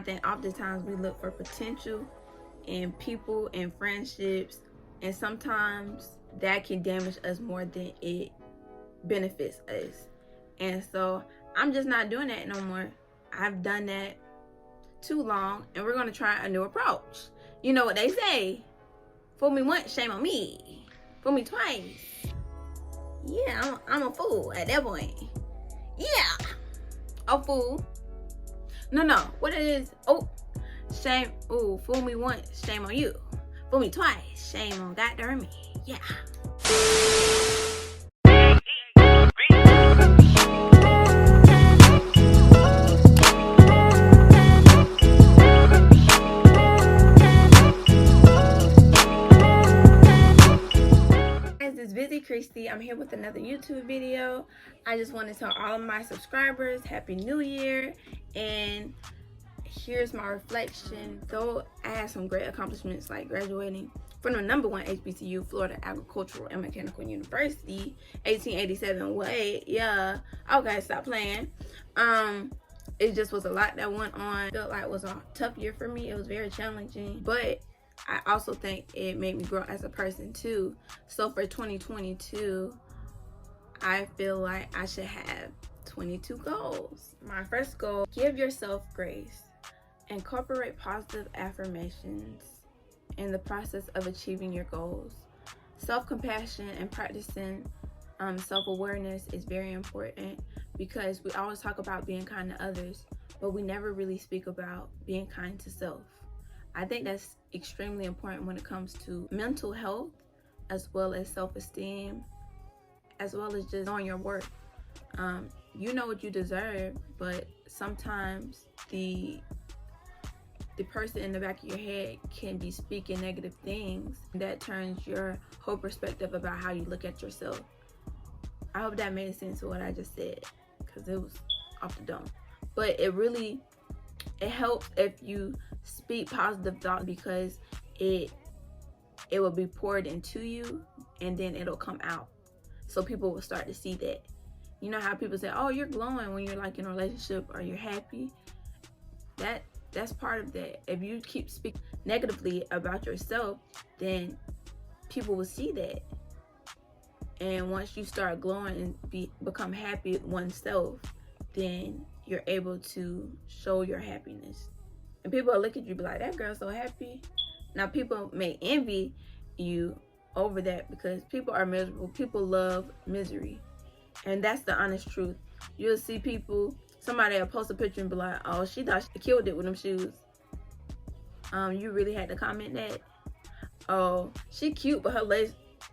I think oftentimes we look for potential in people and friendships, and sometimes that can damage us more than it benefits us. And so I'm just not doing that no more. I've done that too long, and we're gonna try a new approach. You know what they say, fool me once, shame on me. Fool me twice, yeah, I'm a fool at that point. Yeah, a fool. No, what it is, oh, shame, ooh, fool me once, shame on you. Fool me twice, shame on goddamn me. Yeah. It's Bizzie Krystie. I'm here with another YouTube video. I just want to tell all of my subscribers Happy New Year, and here's my reflection. Though I had some great accomplishments like graduating from the #1 HBCU, Florida Agricultural and Mechanical University, 1887. Wait, yeah, okay, stop playing. It just was a lot that went on. I felt like it was a tough year for me. It was very challenging, but I also think it made me grow as a person too. So for 2022, I feel like I should have 22 goals. My first goal, give yourself grace. Incorporate positive affirmations in the process of achieving your goals. Self-compassion and practicing self-awareness is very important, because we always talk about being kind to others, but we never really speak about being kind to self. I think that's extremely important when it comes to mental health, as well as self-esteem, as well as just knowing your worth. You know what you deserve, but sometimes the person in the back of your head can be speaking negative things that turns your whole perspective about how you look at yourself. I hope that made sense to what I just said, because it was off the dome. But it helps if you speak positive thoughts, because it will be poured into you, and then it'll come out. So people will start to see that. You know how people say, oh, you're glowing when you're like in a relationship or you're happy? That's part of that. If you keep speaking negatively about yourself, then people will see that. And once you start glowing and become happy oneself, then you're able to show your happiness. And people will look at you and be like, that girl's so happy. Now, people may envy you over that, because people are miserable. People love misery. And that's the honest truth. You'll see people, somebody will post a picture and be like, oh, she thought she killed it with them shoes. You really had to comment that? Oh, she cute, but her legs.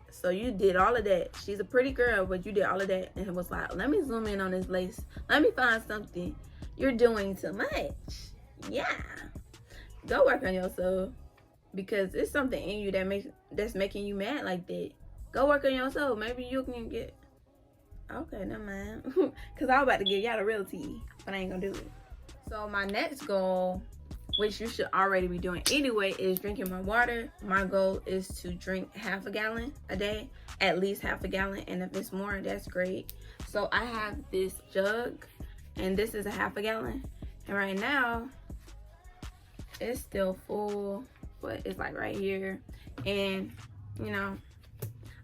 So you did all of that. She's a pretty girl, but you did all of that. And it was like, let me zoom in on this lace. Let me find something. You're doing too much. Yeah. Go work on yourself, because it's something in you that's making you mad like that. Go work on yourself. Maybe you can get... Okay, never mind. Because I was about to give y'all the real tea, but I ain't gonna do it. So my next goal, which you should already be doing anyway, is drinking more water. My goal is to drink half a gallon a day, at least half a gallon, and if it's more, that's great. So I have this jug, and this is a half a gallon, and right now it's still full, but it's like right here, and you know,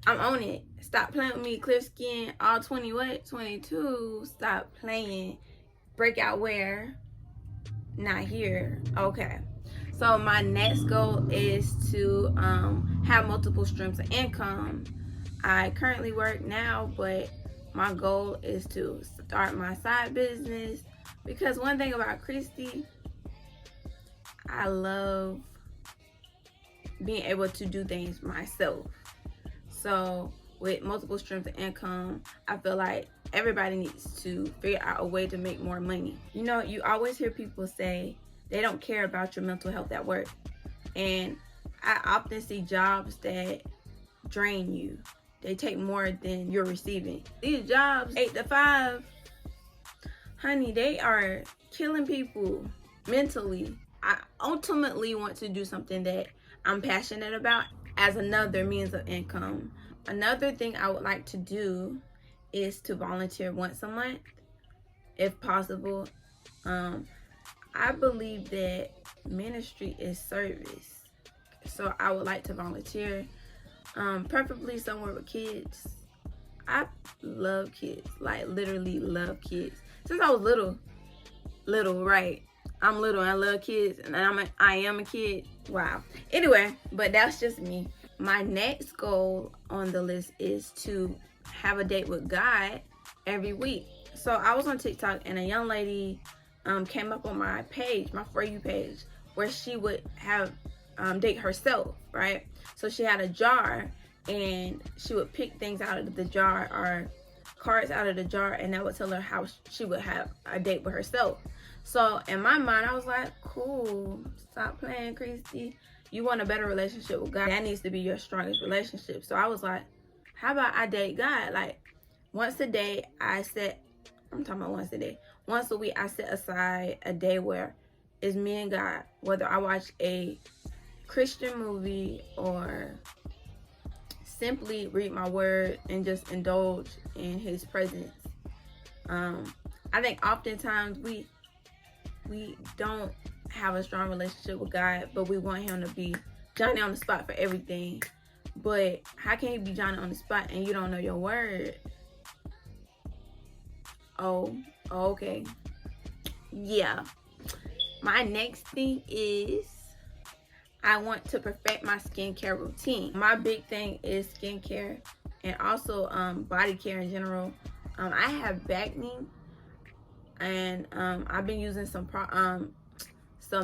I'm on it. Stop playing with me, clear skin, all 22, stop playing. Breakout wear, not here. Okay, so my next goal is to have multiple streams of income. I currently work now, but my goal is to start my side business, because one thing about Krystie, I love being able to do things myself. So with multiple streams of income, I feel like everybody needs to figure out a way to make more money. You know, you always hear people say they don't care about your mental health at work. And I often see jobs that drain you. They take more than you're receiving. These jobs, 8 to 5, honey, they are killing people mentally. I ultimately want to do something that I'm passionate about as another means of income. Another thing I would like to do is to volunteer once a month, if possible. I believe that ministry is service. So I would like to volunteer, preferably somewhere with kids. I love kids, like literally love kids. Since I was little, right? I'm little and I love kids, and I am a kid. Wow. Anyway, but that's just me. My next goal on the list is to have a date with God every week. So I was on TikTok and a young lady came up on my page, my For You page, where she would have date herself, right? So she had a jar and she would pick things out of the jar or cards out of the jar, and that would tell her how she would have a date with herself. So in my mind, I was like, cool, stop playing, Krystie. You want a better relationship with God. That needs to be your strongest relationship. So I was like, how about I date God? Like once a day, I'm talking about once a day. Once a week, I set aside a day where it's me and God. Whether I watch a Christian movie or simply read my word and just indulge in his presence. I think oftentimes we don't have a strong relationship with God, but we want him to be Johnny on the spot for everything. But how can he be Johnny on the spot and you don't know your word? Oh, okay. Yeah. My next thing is I want to perfect my skincare routine. My big thing is skincare and also body care in general. I have acne, and I've been using some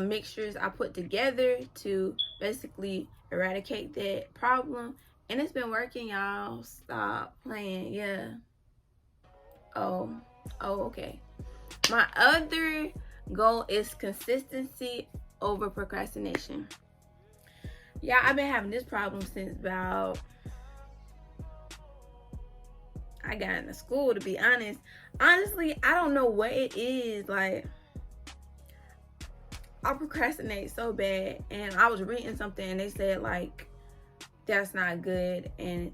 mixtures I put together to basically eradicate that problem, and it's been working, y'all. Stop playing. Yeah. Oh, okay. My other goal is consistency over procrastination. Yeah, I've been having this problem since about I got into school, to be honest. Honestly, I don't know what it is. Like, I procrastinate so bad. And I was reading something and they said, like, that's not good and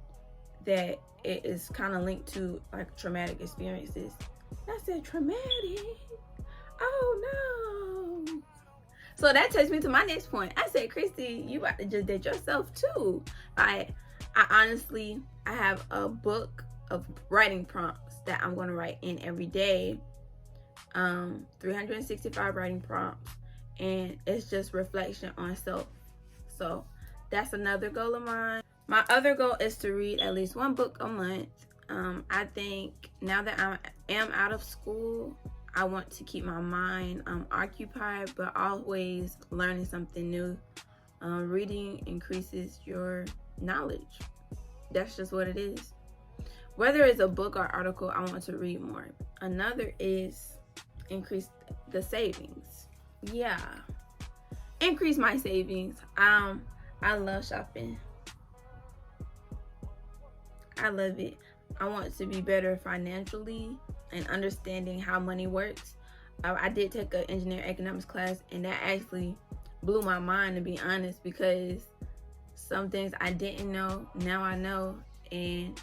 that it is kind of linked to, like, traumatic experiences. I said, traumatic? Oh, no. So that takes me to my next point. I said, Krystie, you about to just date yourself, too. I honestly, I have a book of writing prompts that I'm going to write in every day. 365 writing prompts, and it's just reflection on self. So that's another goal of mine. My other goal is to read at least one book a month. I think now that I am out of school, I want to keep my mind occupied, but always learning something new. Reading increases your knowledge. That's just what it is. Whether it's a book or article, I want to read more. Another is increase the savings. Yeah. Increase my savings. I love shopping. I love it. I want to be better financially and understanding how money works. I did take an engineering economics class, and that actually blew my mind, to be honest, because some things I didn't know, now I know, and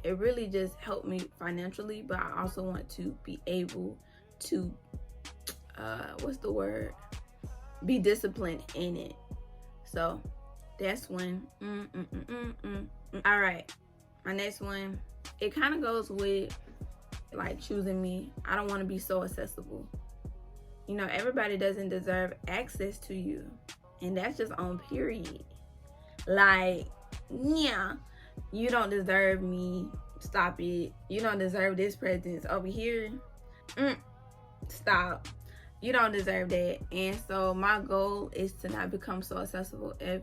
it really just helped me financially. But I also want to be able to be disciplined in it. So that's one. All right, my next one, it kind of goes with like choosing me. I don't want to be so accessible. You know, everybody doesn't deserve access to you, and that's just on period. Like, yeah, you don't deserve me. Stop it. You don't deserve this presence over here. Stop. You don't deserve that. And so my goal is to not become so accessible if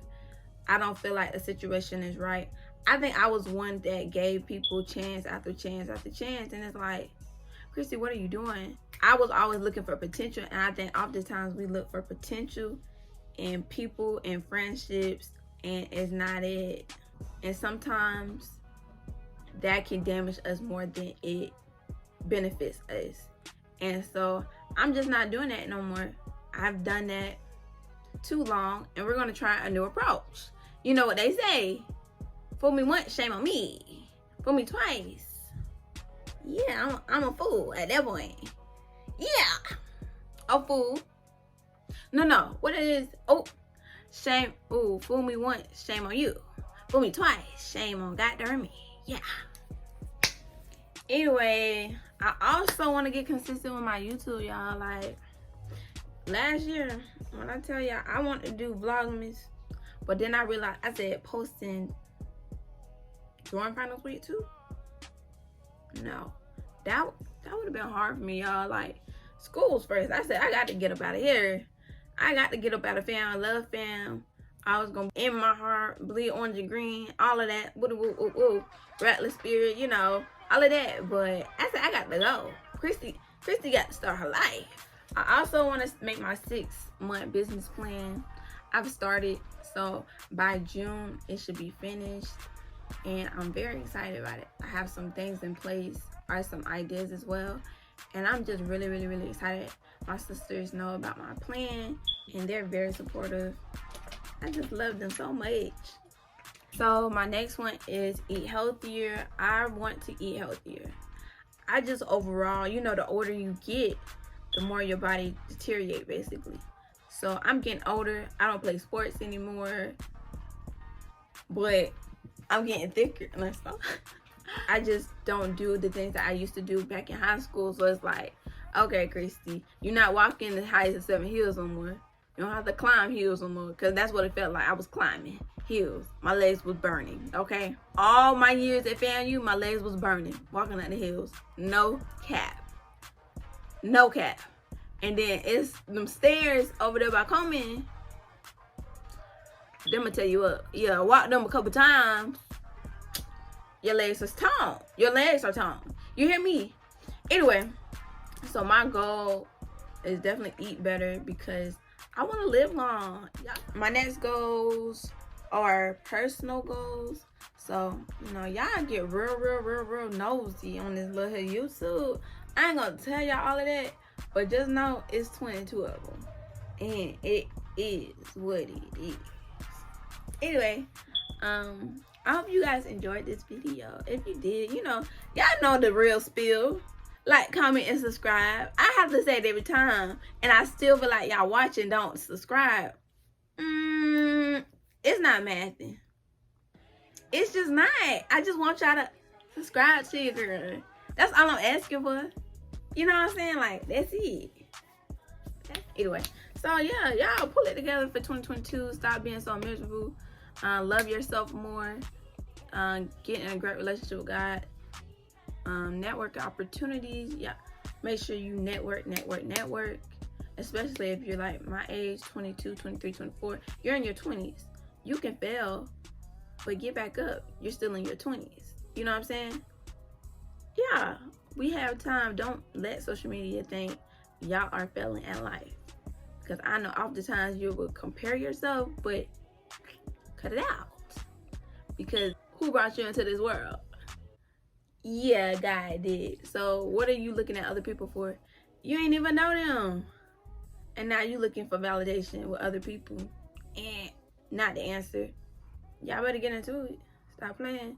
I don't feel like the situation is right. I think I was one that gave people chance after chance after chance, and it's like, Krystie, what are you doing? I was always looking for potential, and I think oftentimes we look for potential in people and friendships, and it's not it. And sometimes that can damage us more than it benefits us. And so I'm just not doing that no more. I've done that too long, and we're going to try a new approach. You know what they say, fool me once, shame on me. Fool me twice, yeah, I'm a fool at that point. Yeah. a fool. No, what it is, oh, shame, ooh, fool me once, shame on you. Fool me twice, shame on goddamn me, yeah. Anyway, I also want to get consistent with my YouTube, y'all. Like, last year, when I tell y'all, I want to do Vlogmas, but then I realized, I said posting during finals week too? No, that would have been hard for me, y'all. Like, school's first. I said, I got to get up out of here. I got to get up out of fam. I love fam. I was going to, in my heart, bleed orange and green, all of that. Woo, woo, woo, woo. Rattler spirit, you know, all of that. But I said, I got to go. Krystie got to start her life. I also want to make my 6-month business plan. I've started, so by June, it should be finished. And I'm very excited about it. I have some things in place, or some ideas as well. And I'm just really, really, really excited. My sisters know about my plan, and they're very supportive. I just love them so much. So my next one is eat healthier. I want to eat healthier. I just overall, you know, the older you get, the more your body deteriorates, basically. So I'm getting older. I don't play sports anymore, but I'm getting thicker. I just don't do the things that I used to do back in high school. So it's like, okay, Krystie, you're not walking the heights of 7 hills no more. You don't have to climb hills no more, because that's what it felt like. I was climbing hills. My legs was burning, okay? All my years at FAMU, my legs was burning, walking up the hills. No cap. No cap. And then it's them stairs over there by Coleman. Them will tell you up. Yeah, walk them a couple times. Your legs are toned. Your legs are toned. You hear me? Anyway, so my goal is definitely eat better, because I want to live long. My next goals are personal goals. So, you know, y'all get real nosy on this little YouTube. I ain't going to tell y'all all of that, but just know it's 22 of them. And it is what it is. Anyway, I hope you guys enjoyed this video. If you did, you know, y'all know the real spill. Like, comment, and subscribe. I have to say it every time, and I still feel like y'all watching don't subscribe. It's not mathing. It's just not. I just want y'all to subscribe to your girl. That's all I'm asking for. You know what I'm saying? Like, that's it. Anyway, so yeah, y'all pull it together for 2022. Stop being so miserable. Love yourself more. Get in a great relationship with God. Network opportunities. Yeah, make sure you network. Especially if you're like my age, 22, 23, 24. You're in your 20s. You can fail, but get back up. You're still in your 20s. You know what I'm saying? Yeah, we have time. Don't let social media think y'all are failing at life. Because I know oftentimes you will compare yourself, but cut it out. Because who brought you into this world? Yeah, God did. So what are you looking at other people for? You ain't even know them. And now you looking for validation with other people. And not the answer. Y'all better get into it. Stop playing.